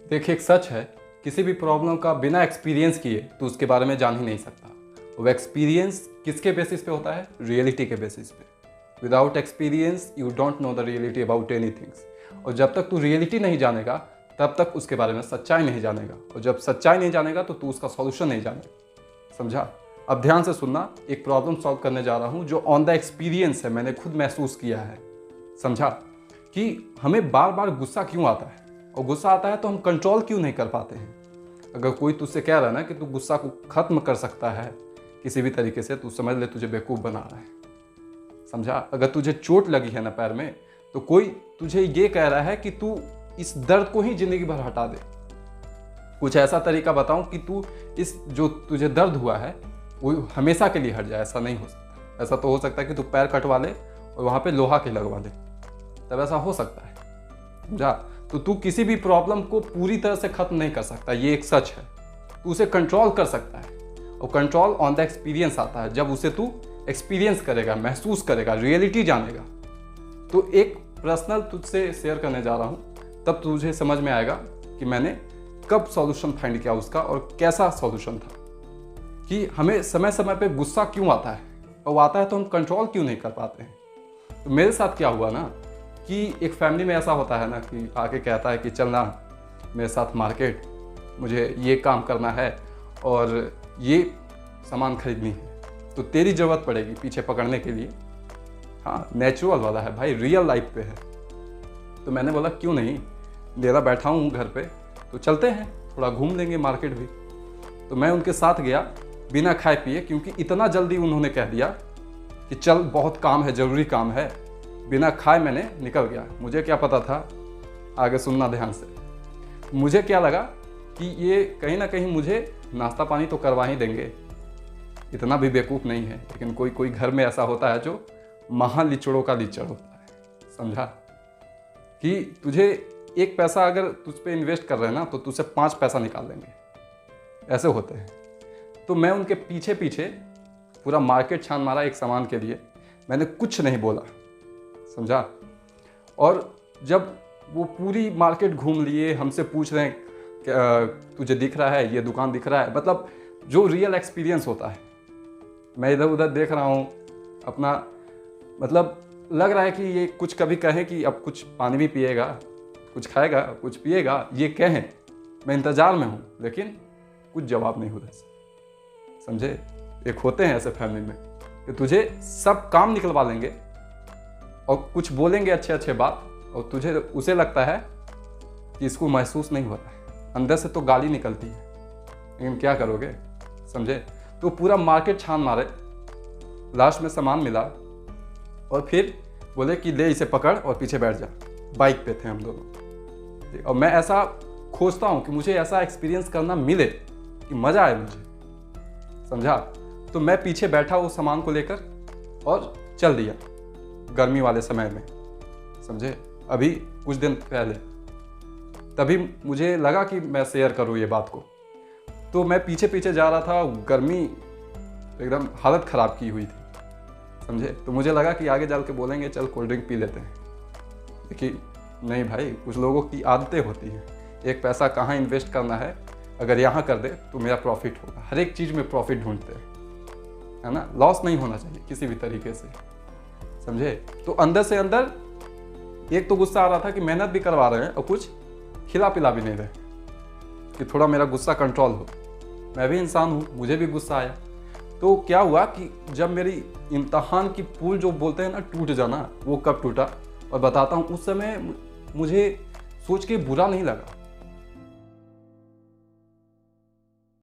देखिए, एक सच है, किसी भी प्रॉब्लम का बिना एक्सपीरियंस किए तो उसके बारे में जान ही नहीं सकता। वो एक्सपीरियंस किसके बेसिस पे होता है? रियलिटी के बेसिस पे। Without experience you don't know the reality about any things. और जब तक तू रियलिटी नहीं जानेगा तब तक उसके बारे में सच्चाई नहीं जानेगा, और जब सच्चाई नहीं जानेगा तो तू उसका सॉल्यूशन नहीं जानेगा। समझा? अब ध्यान से सुनना, एक प्रॉब्लम सॉल्व करने जा रहा हूँ जो ऑन द एक्सपीरियंस है, मैंने खुद महसूस किया है। समझा कि हमें बार बार गुस्सा क्यों आता है, और गुस्सा आता है तो हम कंट्रोल क्यों नहीं कर पाते हैं। अगर कोई तुझसे कह रहा है ना कि तू गुस्सा को खत्म कर सकता है किसी भी तरीके से, तो समझ ले तुझे बेवकूफ़ बना रहा है। समझा? अगर तुझे चोट लगी है ना पैर में, तो कोई तुझे ये कह रहा है कि तू इस दर्द को ही जिंदगी भर हटा दे। कुछ ऐसा तरीका बताऊं कि तू इस जो तुझे दर्द हुआ है वो हमेशा के लिए हट जाए। ऐसा नहीं हो सकता। ऐसा तो हो सकता है कि तू पैर कटवा ले और वहाँ पे लोहा के लगवा ले, तब ऐसा हो सकता है। समझा? तो तू किसी भी प्रॉब्लम को पूरी तरह से खत्म नहीं कर सकता, ये एक सच है। तू उसे कंट्रोल कर सकता है, और कंट्रोल ऑन द एक्सपीरियंस आता है। जब उसे तू एक्सपीरियंस करेगा, महसूस करेगा, रियलिटी जानेगा। तो एक पर्सनल तुझसे शेयर करने जा रहा हूँ, तब तुझे समझ में आएगा कि मैंने कब सॉल्यूशन फाइंड किया उसका और कैसा सॉल्यूशन था। कि हमें समय समय पे गुस्सा क्यों आता है, और वो आता है तो हम कंट्रोल क्यों नहीं कर पाते हैं। तो मेरे साथ क्या हुआ ना कि एक फैमिली में ऐसा होता है ना कि आके कहता है कि चल ना मेरे साथ मार्केट, मुझे ये काम करना है और ये सामान खरीदनी है, तो तेरी ज़रूरत पड़ेगी पीछे पकड़ने के लिए। हाँ, नेचुरल वाला है भाई, रियल लाइफ पे है। तो मैंने बोला क्यों नहीं, मेरा बैठा हूँ घर पे, तो चलते हैं, थोड़ा घूम लेंगे मार्केट भी। तो मैं उनके साथ गया बिना खाए पिए, क्योंकि इतना जल्दी उन्होंने कह दिया कि चल बहुत काम है, ज़रूरी काम है। बिना खाए मैंने निकल गया। मुझे क्या पता था, आगे सुनना ध्यान से। मुझे क्या लगा कि ये कहीं ना कहीं मुझे नाश्ता पानी तो करवा ही देंगे, इतना भी बेवकूफ़ नहीं है। लेकिन कोई कोई घर में ऐसा होता है जो महा लिचड़ों का लिचड़ होता है। समझा? कि तुझे 1 पैसा अगर तुझ पे इन्वेस्ट कर रहे हैं ना, तो तुझसे 5 पैसा निकाल देंगे। ऐसे होते हैं। तो मैं उनके पीछे पीछे पूरा मार्केट छान मारा एक सामान के लिए। मैंने कुछ नहीं बोला। समझा? और जब वो पूरी मार्केट घूम लिए, हमसे पूछ रहे हैं तुझे दिख रहा है, ये दुकान दिख रहा है, मतलब जो रियल एक्सपीरियंस होता है। मैं इधर उधर देख रहा हूँ अपना, मतलब लग रहा है कि ये कुछ कभी कहें कि अब कुछ पानी भी पिएगा, कुछ खाएगा, कुछ पिएगा, ये कहें। मैं इंतज़ार में हूँ, लेकिन कुछ जवाब नहीं उधर से। समझे? एक होते हैं ऐसे फैमिली में कि तुझे सब काम निकलवा लेंगे और कुछ बोलेंगे अच्छे अच्छे बात, और तुझे उसे लगता है कि इसको महसूस नहीं होता है, अंदर से तो गाली निकलती है, लेकिन क्या करोगे। समझे? तो पूरा मार्केट छान मारे, लास्ट में सामान मिला और फिर बोले कि ले इसे पकड़ और पीछे बैठ जा। बाइक पे थे हम दोनों। और मैं ऐसा खोजता हूँ कि मुझे ऐसा एक्सपीरियंस करना मिले कि मज़ा आए मुझे। समझा? तो मैं पीछे बैठा वो सामान को लेकर और चल दिया गर्मी वाले समय में। समझे? अभी कुछ दिन पहले, तभी मुझे लगा कि मैं शेयर करूँ ये बात को। तो मैं पीछे पीछे जा रहा था, गर्मी एकदम हालत ख़राब की हुई थी। समझे? तो मुझे लगा कि आगे चल के बोलेंगे चल कोल्ड ड्रिंक पी लेते हैं। देखिए नहीं भाई, कुछ लोगों की आदतें होती हैं। 1 पैसा कहाँ इन्वेस्ट करना है, अगर यहाँ कर दे तो मेरा प्रॉफिट होगा। हर एक चीज़ में प्रॉफिट ढूंढते हैं, है ना? लॉस नहीं होना चाहिए किसी भी तरीके से। समझे? तो अंदर से अंदर एक तो गुस्सा आ रहा था कि मेहनत भी करवा रहे हैं और कुछ खिला पिला भी नहीं रहे, कि थोड़ा मेरा गुस्सा कंट्रोल हो। मैं भी इंसान हूँ, मुझे भी गुस्सा आया। तो क्या हुआ कि जब मेरी इम्तहान की पुल जो बोलते हैं ना टूट जाना, वो कब टूटा और बताता हूँ। उस समय मुझे सोच के बुरा नहीं लगा,